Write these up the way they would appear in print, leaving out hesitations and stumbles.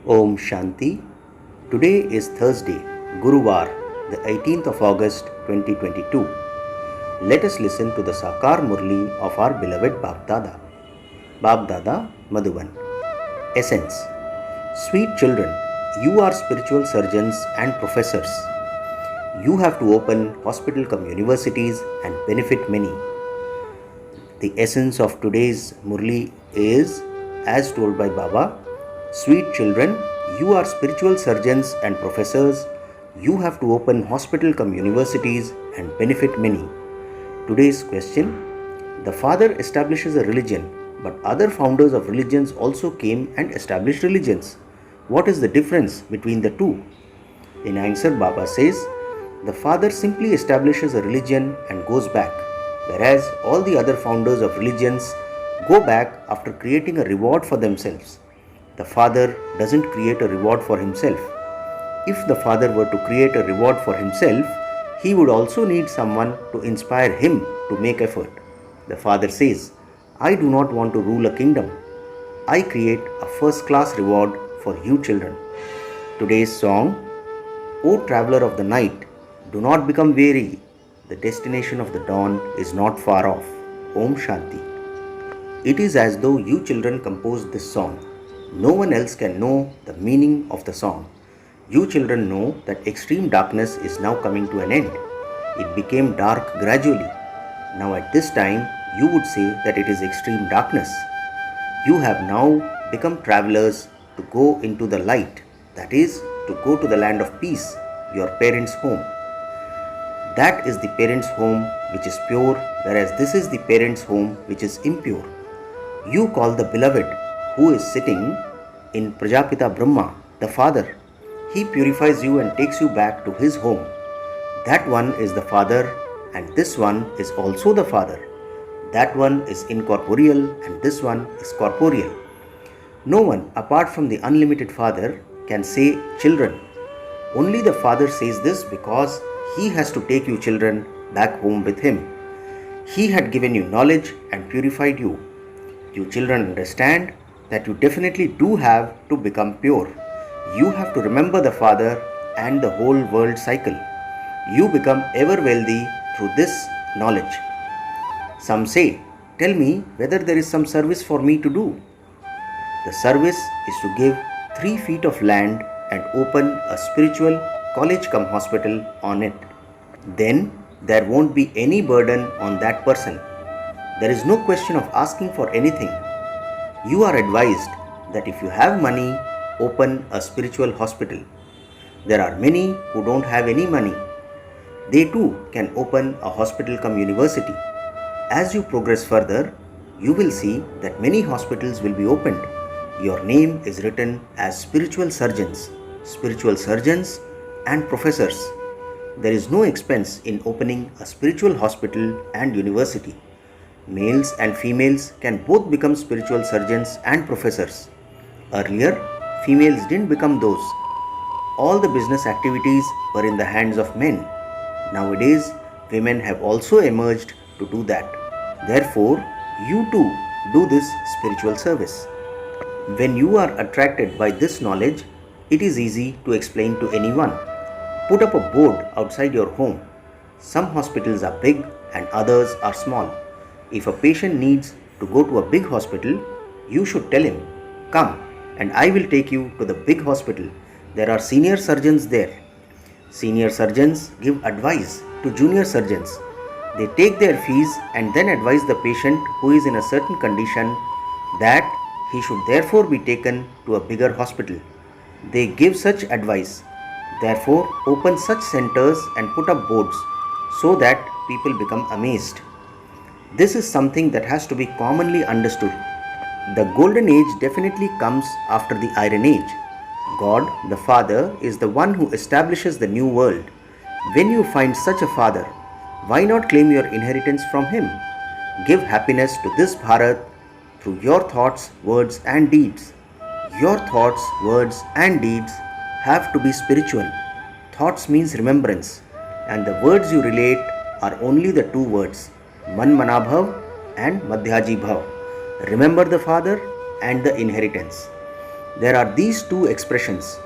Om Shanti. Today is Thursday, Guruvar, the 18th of August 2022. Let us listen to the Sakar Murli of our beloved Bab Dada. Bab Dada, Madhuban. Essence. Sweet children, you are spiritual surgeons and professors. You have to open hospital cum universities and benefit many. The essence of today's Murli is, as told by Baba, sweet children, you are spiritual surgeons and professors. You have to open hospital cum universities and benefit many. Today's question: the Father establishes a religion, but other founders of religions also came and established religions. What is the difference between the two? In answer, Baba says, the Father simply establishes a religion and goes back, whereas all the other founders of religions go back after creating a reward for themselves. The Father doesn't create a reward for himself. If the Father were to create a reward for himself, he would also need someone to inspire him to make effort. The Father says, I do not want to rule a kingdom. I create a first-class reward for you children. Today's song, O traveler of the night, do not become weary. The destination of the dawn is not far off. Om Shanti. It is as though you children composed this song. No one else can know the meaning of the song. You children know that extreme darkness is now coming to an end. It became dark gradually. Now at this time, you would say that it is extreme darkness. You have now become travelers to go into the light, that is, to go to the land of peace, your parents' home. That is the parents' home which is pure, whereas this is the parents' home which is impure. You call the beloved who is sitting in Prajapita Brahma, the Father. He purifies you and takes you back to his home. That one is the Father, and this one is also the Father. That one is incorporeal and this one is corporeal. No one apart from the unlimited Father can say children. Only the Father says this because he has to take you children back home with him. He had given you knowledge and purified you. You children understand that you definitely do have to become pure. You have to remember the Father and the whole world cycle. You become ever wealthy through this knowledge. Some say, tell me whether there is some service for me to do. The service is to give 3 feet of land and open a spiritual college cum hospital on it. Then there won't be any burden on that person. There is no question of asking for anything. You are advised that if you have money, open a spiritual hospital. There are many who don't have any money. They too can open a hospital cum university. As you progress further, you will see that many hospitals will be opened. Your name is written as spiritual surgeons and professors. There is no expense in opening a spiritual hospital and university. Males and females can both become spiritual surgeons and professors. Earlier, females didn't become those. All the business activities were in the hands of men. Nowadays, women have also emerged to do that. Therefore, you too do this spiritual service. When you are attracted by this knowledge, it is easy to explain to anyone. Put up a board outside your home. Some hospitals are big and others are small. If a patient needs to go to a big hospital, you should tell him, come and I will take you to the big hospital. There are senior surgeons there. Senior surgeons give advice to junior surgeons. They take their fees and then advise the patient who is in a certain condition that he should therefore be taken to a bigger hospital. They give such advice. Therefore, open such centers and put up boards so that people become amazed. This is something that has to be commonly understood. The golden age definitely comes after the iron age. God, the Father, is the one who establishes the new world. When you find such a Father, why not claim your inheritance from him? Give happiness to this Bharat through your thoughts, words and deeds. Your thoughts, words and deeds have to be spiritual. Thoughts means remembrance, and the words you relate are only the 2 words, Man Manabhav and Madhyaji Bhav. Remember the Father and the inheritance. There are these two expressions.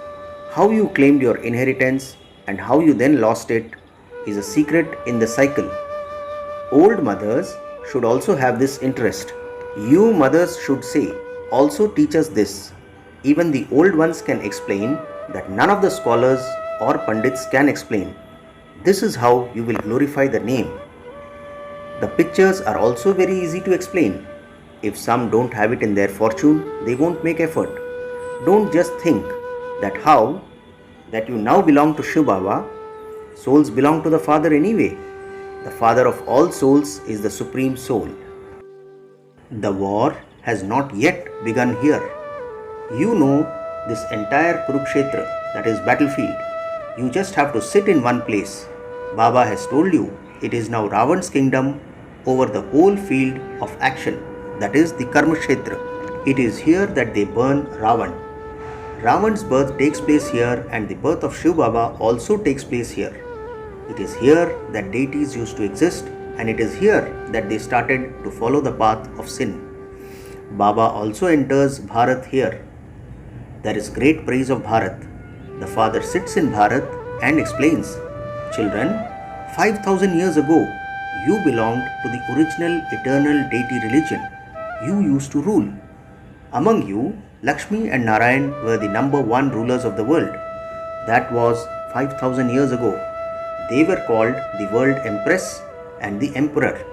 How you claimed your inheritance and how you then lost it is a secret in the cycle. Old mothers should also have this interest. You mothers should say, also teach us this. Even the old ones can explain that none of the scholars or pandits can explain. This is how you will glorify the name. The pictures are also very easy to explain. If some don't have it in their fortune, they won't make effort. Don't just think that how that you now belong to Shiv Baba. Souls belong to the Father anyway. The Father of all souls is the Supreme Soul. The war has not yet begun here. You know this entire Kurukshetra, that is battlefield. You just have to sit in one place. Baba has told you it is now Ravan's kingdom over the whole field of action, that is the Karmakshetra. It is here that they burn Ravan. Ravan's birth takes place here and the birth of Shiv Baba also takes place here. It is here that deities used to exist and it is here that they started to follow the path of sin. Baba also enters Bharat here. There is great praise of Bharat. The father sits in Bharat and explains, children, 5,000 years ago, you belonged to the original eternal deity religion. You used to rule. Among you, Lakshmi and Narayan were the number one rulers of the world. That was 5,000 years ago. They were called the World Empress and the Emperor.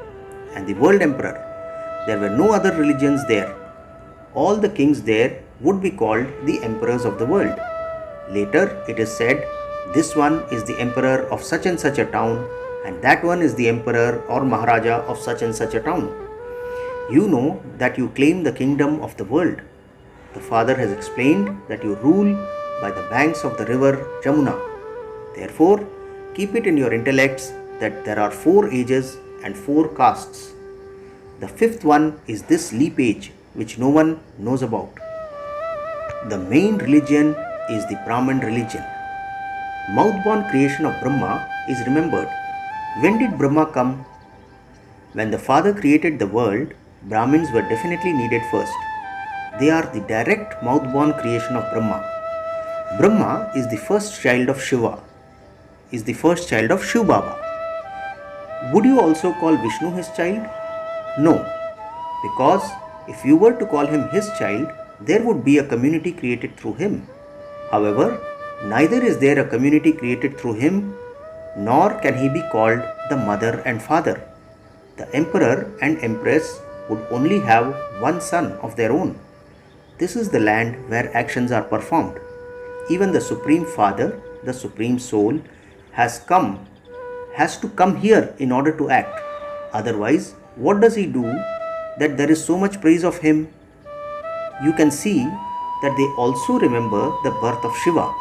And the World Emperor. There were no other religions there. All the kings there would be called the emperors of the world. Later it is said, this one is the emperor of such and such a town and that one is the emperor or Maharaja of such and such a town. You know that you claim the kingdom of the world. The father has explained that you rule by the banks of the river Jamuna. Therefore, keep it in your intellects that there are 4 ages and 4 castes. The 5th one is this leap age which no one knows about. The main religion is the Brahman religion. Mouth-born creation of Brahma is remembered. When did Brahma come? When the Father created the world, Brahmins were definitely needed first. They are the direct mouth-born creation of Brahma. Brahma is the first child of Shiva, is the first child of Shiv Baba. Would you also call Vishnu his child? No, because if you were to call him his child, there would be a community created through him. However, neither is there a community created through him, nor can he be called the mother and father. The emperor and empress would only have one son of their own. This is the land where actions are performed. Even the Supreme Father, the Supreme Soul, has to come here in order to act. Otherwise, what does he do that there is so much praise of him? You can see that they also remember the birth of Shiva.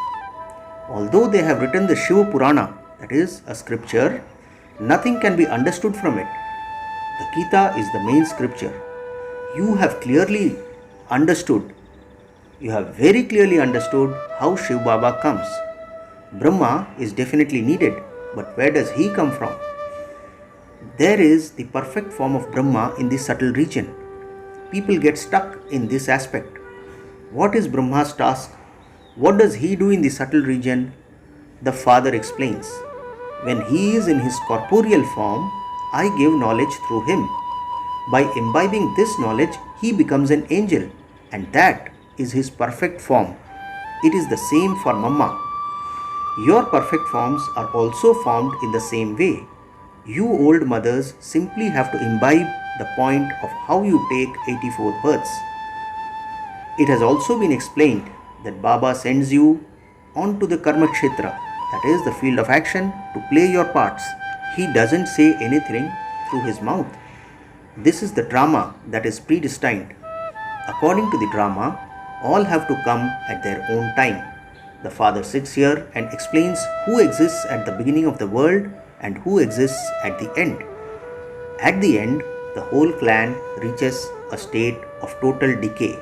Although they have written the Shiva Purana, that is a scripture, nothing can be understood from it. The Gita is the main scripture. You have very clearly understood how Shiv Baba comes. Brahma is definitely needed, but where does he come from? There is the perfect form of Brahma in the subtle region. People get stuck in this aspect. What is Brahma's task? What does he do in the subtle region? The Father explains. When he is in his corporeal form, I give knowledge through him. By imbibing this knowledge, he becomes an angel, and that is his perfect form. It is the same for Mamma. Your perfect forms are also formed in the same way. You old mothers simply have to imbibe the point of how you take 84 births. It has also been explained that Baba sends you onto the Karmakshetra, that is the field of action, to play your parts. He doesn't say anything through his mouth. This is the drama that is predestined. According to the drama, all have to come at their own time. The Father sits here and explains who exists at the beginning of the world and who exists at the end. At the end, the whole clan reaches a state of total decay.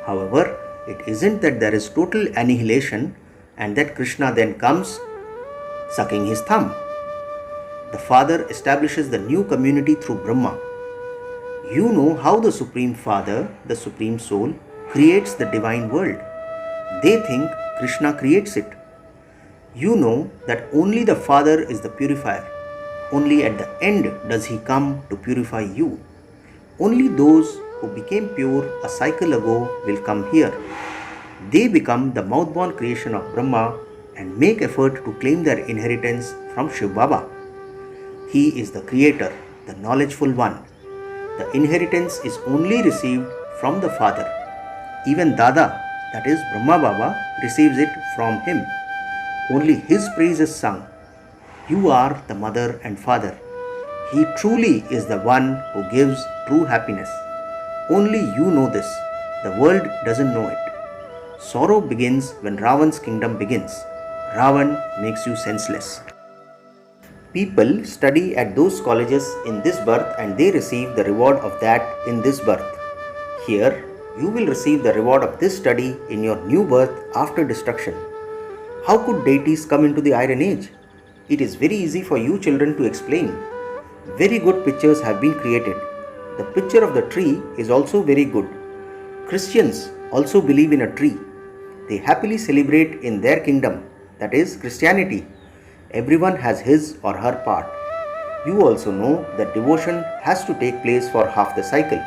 However, it isn't that there is total annihilation and that Krishna then comes sucking his thumb. The Father establishes the new community through Brahma. You know how the Supreme Father, the Supreme Soul, creates the divine world. They think Krishna creates it. You know that only the Father is the purifier. Only at the end does He come to purify you. Only those who became pure a cycle ago will come here. They become the mouth-born creation of Brahma and make effort to claim their inheritance from Shiv Baba. He is the creator, the knowledgeful one. The inheritance is only received from the Father. Even Dada, that is Brahma Baba, receives it from him. Only his praise is sung. You are the mother and father. He truly is the one who gives true happiness. Only you know this. The world doesn't know it. Sorrow begins when Ravan's kingdom begins. Ravan makes you senseless. People study at those colleges in this birth and they receive the reward of that in this birth. Here, you will receive the reward of this study in your new birth after destruction. How could deities come into the Iron Age? It is very easy for you children to explain. Very good pictures have been created. The picture of the tree is also very good. Christians also believe in a tree. They happily celebrate in their kingdom, that is Christianity. Everyone has his or her part. You also know that devotion has to take place for half the cycle.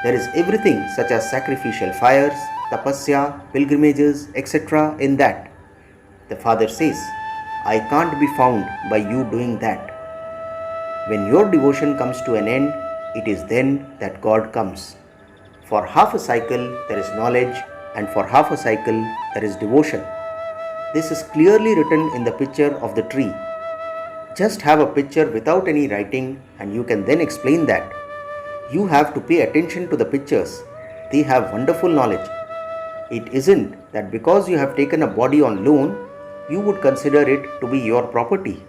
There is everything such as sacrificial fires, tapasya, pilgrimages, etc. in that. The Father says, I can't be found by you doing that. When your devotion comes to an end, it is then that God comes. For half a cycle there is knowledge, and for half a cycle there is devotion. This is clearly written in the picture of the tree. Just have a picture without any writing and you can then explain that. You have to pay attention to the pictures. They have wonderful knowledge. It isn't that because you have taken a body on loan, you would consider it to be your property.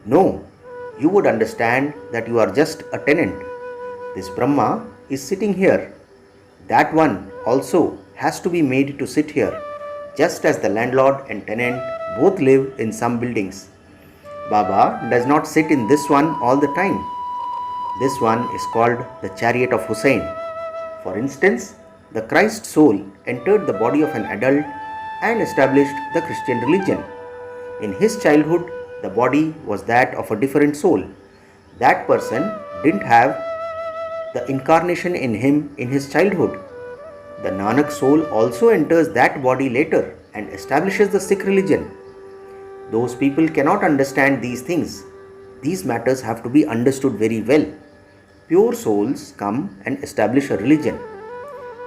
No, you would understand that you are just a tenant. This Brahma is sitting here. That one also has to be made to sit here, just as the landlord and tenant both live in some buildings. Baba does not sit in this one all the time. This one is called the chariot of Hussein. For instance, the Christ soul entered the body of an adult and established the Christian religion. In his childhood, the body was that of a different soul. That person didn't have the incarnation in him in his childhood. The Nanak soul also enters that body later and establishes the Sikh religion. Those people cannot understand these things. These matters have to be understood very well. Pure souls come and establish a religion.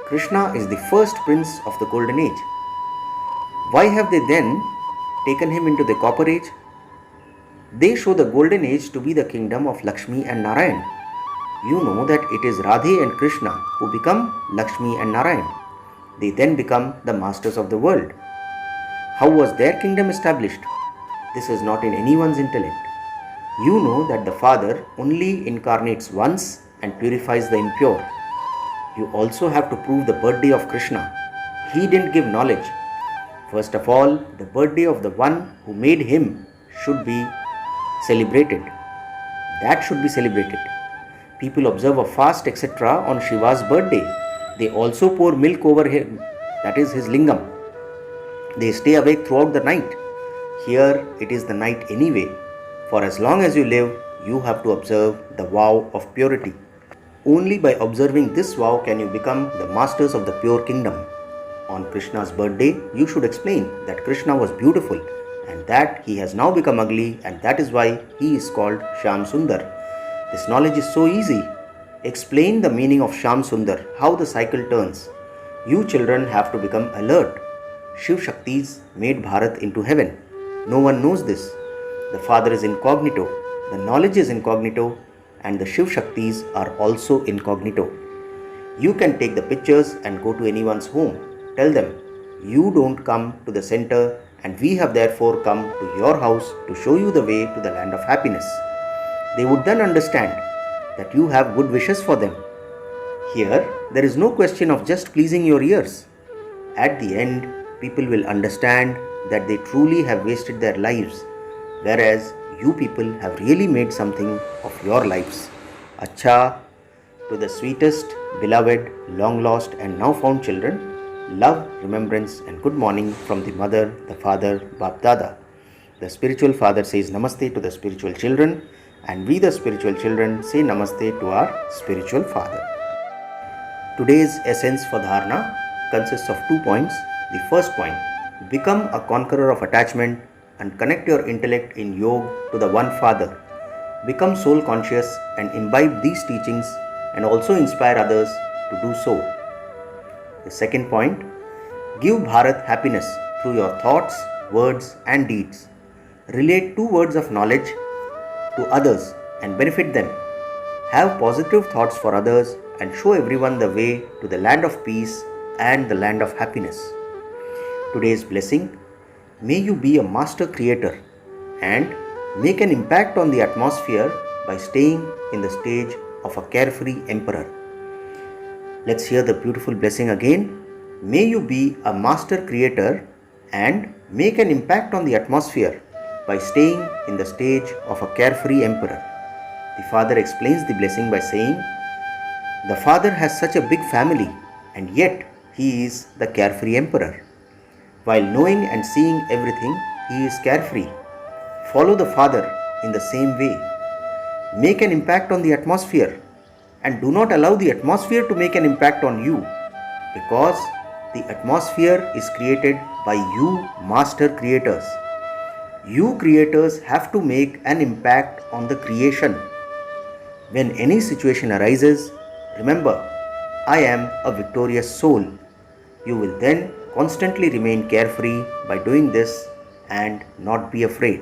Krishna is the first prince of the golden age. Why have they then taken him into the copper age? They show the golden age to be the kingdom of Lakshmi and Narayan. You know that it is Radhe and Krishna who become Lakshmi and Narayan. They then become the masters of the world. How was their kingdom established? This is not in anyone's intellect. You know that the Father only incarnates once and purifies the impure. You also have to prove the birthday of Krishna. He didn't give knowledge. First of all, the birthday of the one who made him should be celebrated. That should be celebrated. People observe a fast etc. on Shiva's birthday. They also pour milk over him, that is his lingam. They stay awake throughout the night. Here it is the night anyway. For as long as you live, you have to observe the vow of purity. Only by observing this vow can you become the masters of the pure kingdom. On Krishna's birthday, you should explain that Krishna was beautiful and that he has now become ugly and that is why he is called Shyam Sundar. This knowledge is so easy. Explain the meaning of Shyam Sundar, how the cycle turns. You children have to become alert. Shiv Shaktis made Bharat into heaven. No one knows this. The Father is incognito, the knowledge is incognito, and the Shiv Shaktis are also incognito. You can take the pictures and go to anyone's home. Tell them, you don't come to the center and we have therefore come to your house to show you the way to the land of happiness. They would then understand that you have good wishes for them. Here, there is no question of just pleasing your ears. At the end, people will understand that they truly have wasted their lives, whereas you people have really made something of your lives. Acha, to the sweetest, beloved, long lost and now found children, Love, remembrance, and good morning from the mother, the father, Bap Dada. The spiritual father says namaste to the spiritual children, and we, the spiritual children, say namaste to our spiritual father. Today's essence for dharana consists of 2 points. The first point, become a conqueror of attachment and connect your intellect in yoga to the one father. Become soul conscious and imbibe these teachings and also inspire others to do so. The second point, give Bharat happiness through your thoughts, words and deeds. Relate 2 words of knowledge to others and benefit them. Have positive thoughts for others and show everyone the way to the land of peace and the land of happiness. Today's blessing, may you be a master creator and make an impact on the atmosphere by staying in the stage of a carefree emperor. Let's hear the beautiful blessing again. May you be a master creator and make an impact on the atmosphere by staying in the stage of a carefree emperor. The father explains the blessing by saying, the father has such a big family and yet he is the carefree emperor. While knowing and seeing everything, he is carefree. Follow the father in the same way. Make an impact on the atmosphere and do not allow the atmosphere to make an impact on you, because the atmosphere is created by you master creators. You creators have to make an impact on the creation. When any situation arises, remember, I am a victorious soul. You will then constantly remain carefree by doing this and not be afraid.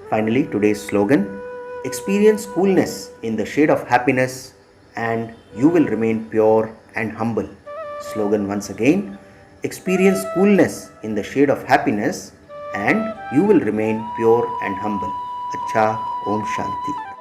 Finally, today's slogan, experience coolness in the shade of happiness and you will remain pure and humble. Slogan once again, experience coolness in the shade of happiness and you will remain pure and humble. Acha, Om Shanti.